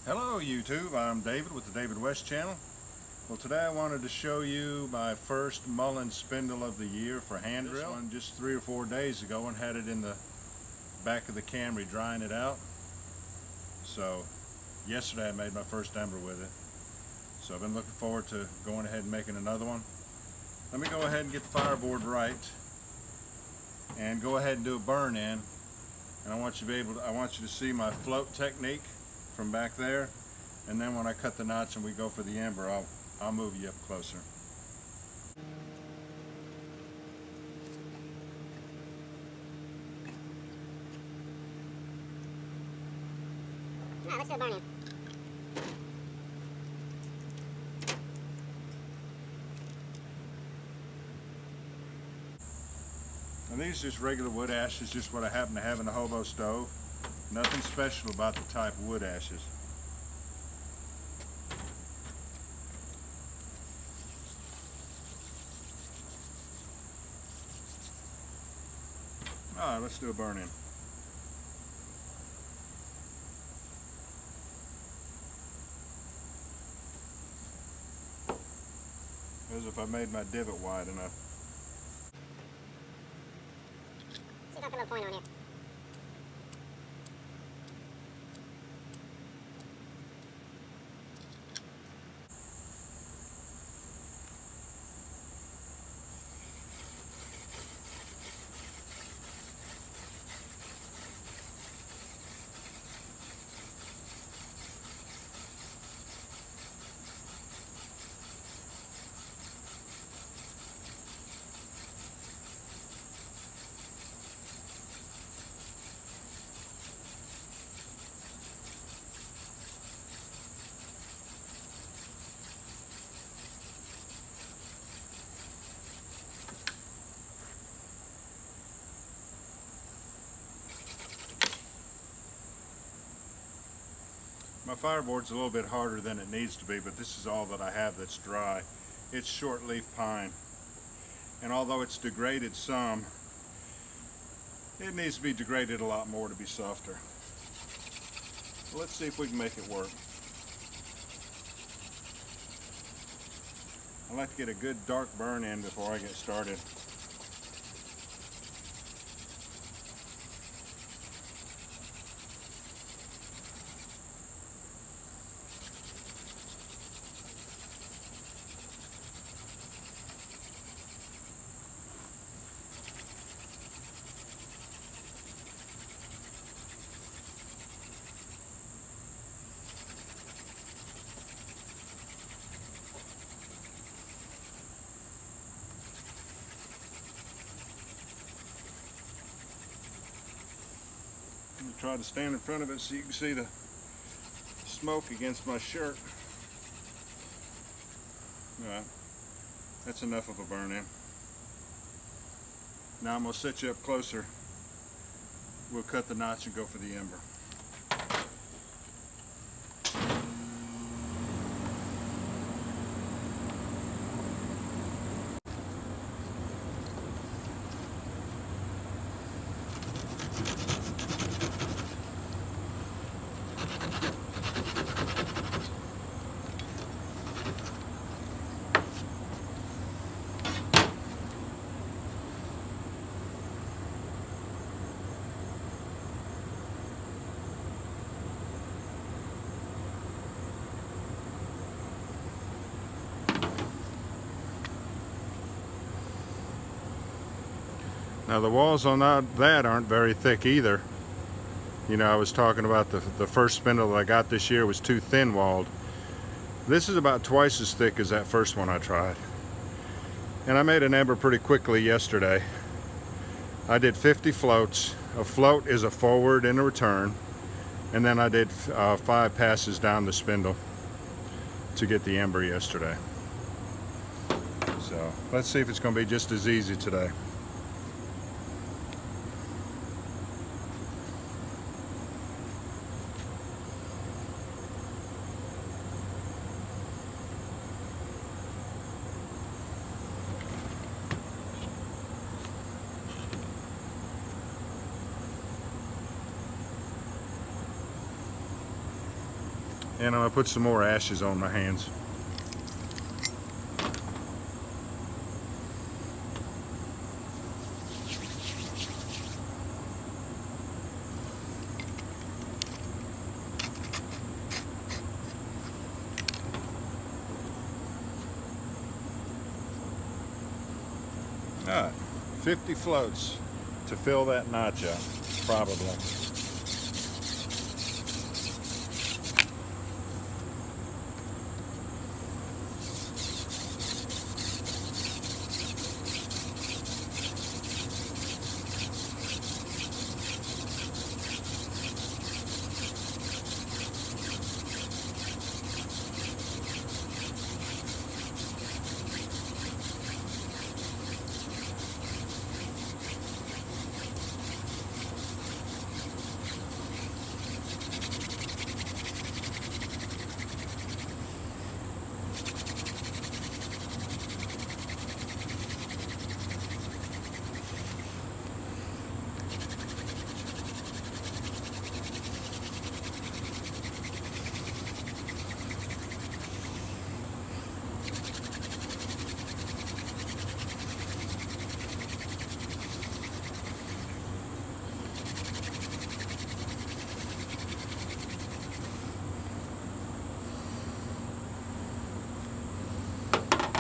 Hello YouTube, I'm David with the David West channel. Well, today I wanted to show you my first Mullein spindle of the year for hand drill. This one just 3 or 4 days ago and had it in the back of the Camry drying it out. So yesterday I made my first Ember with it. So I've been looking forward to going ahead and making another one. Let me go ahead and get the fireboard right and go ahead and do a burn in. And I want you to see my float technique from back there, and then when I cut the knots and we go for the Ember, I'll move you up closer. Alright, let's do a burn in. And these are just regular wood ashes, just what I happen to have in the hobo stove. Nothing special about the type of wood ashes. Alright, let's do a burn in. As if I made my divot wide enough. See if I put a little point on here. My fireboard's a little bit harder than it needs to be, but this is all that I have that's dry. It's shortleaf pine. And although it's degraded some, it needs to be degraded a lot more to be softer. Let's see if we can make it work. I like to get a good dark burn in before I get started. I'm going to try to stand in front of it so you can see the smoke against my shirt. Alright, that's enough of a burn in. Now I'm going to set you up closer. We'll cut the knots and go for the Ember. Now the walls on that aren't very thick either. You know, I was talking about the first spindle that I got this year was too thin walled. This is about twice as thick as that first one I tried. And I made an Ember pretty quickly yesterday. I did 50 floats. A float is a forward and a return. And then I did 5 passes down the spindle to get the Ember yesterday. So let's see if it's going to be just as easy today. And I'm gonna put some more ashes on my hands. All right, 50 floats to fill that notch up, probably.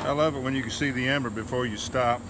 I love it when you can see the ember before you stop.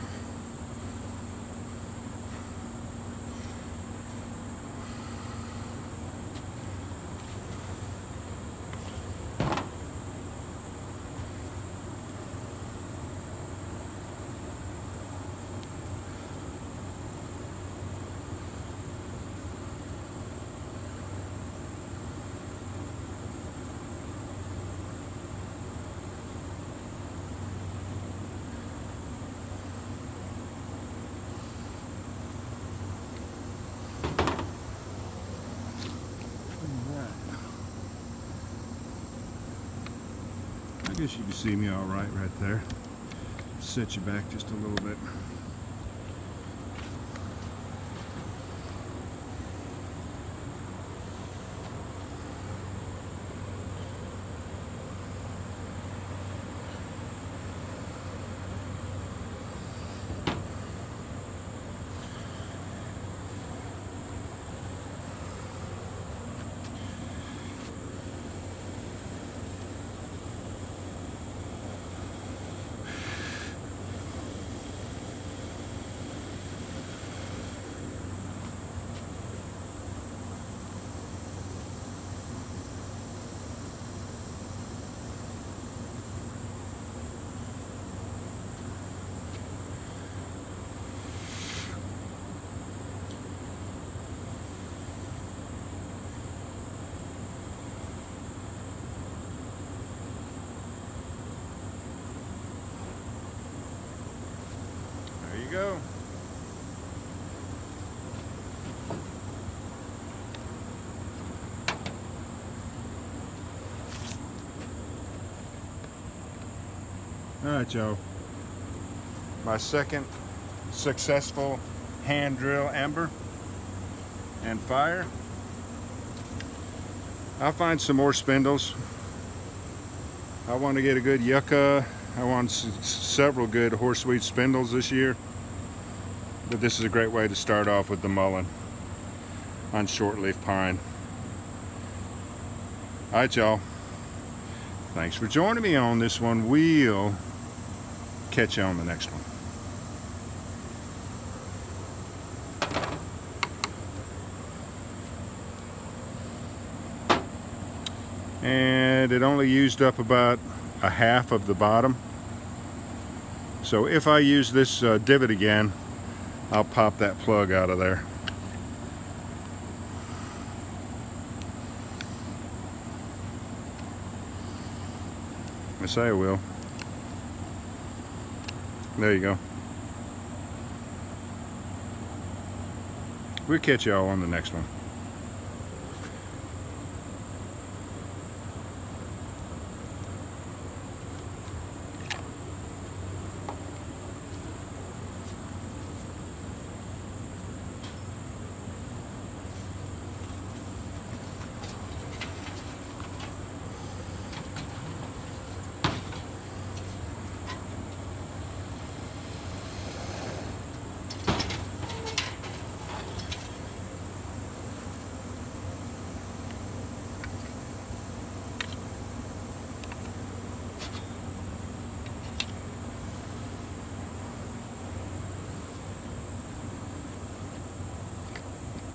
I guess you can see me all right there. Set you back just a little bit. Go. All right, Joe. My second successful hand drill ember and fire. I'll find some more spindles. I want to get a good yucca. I want several good horseweed spindles this year. But this is a great way to start off with the mullein on shortleaf pine. All right, y'all. Thanks for joining me on this one. We'll catch you on the next one. And it only used up about a half of the bottom. So if I use this divot again, I'll pop that plug out of there. I say I will. There you go. We'll catch y'all on the next one.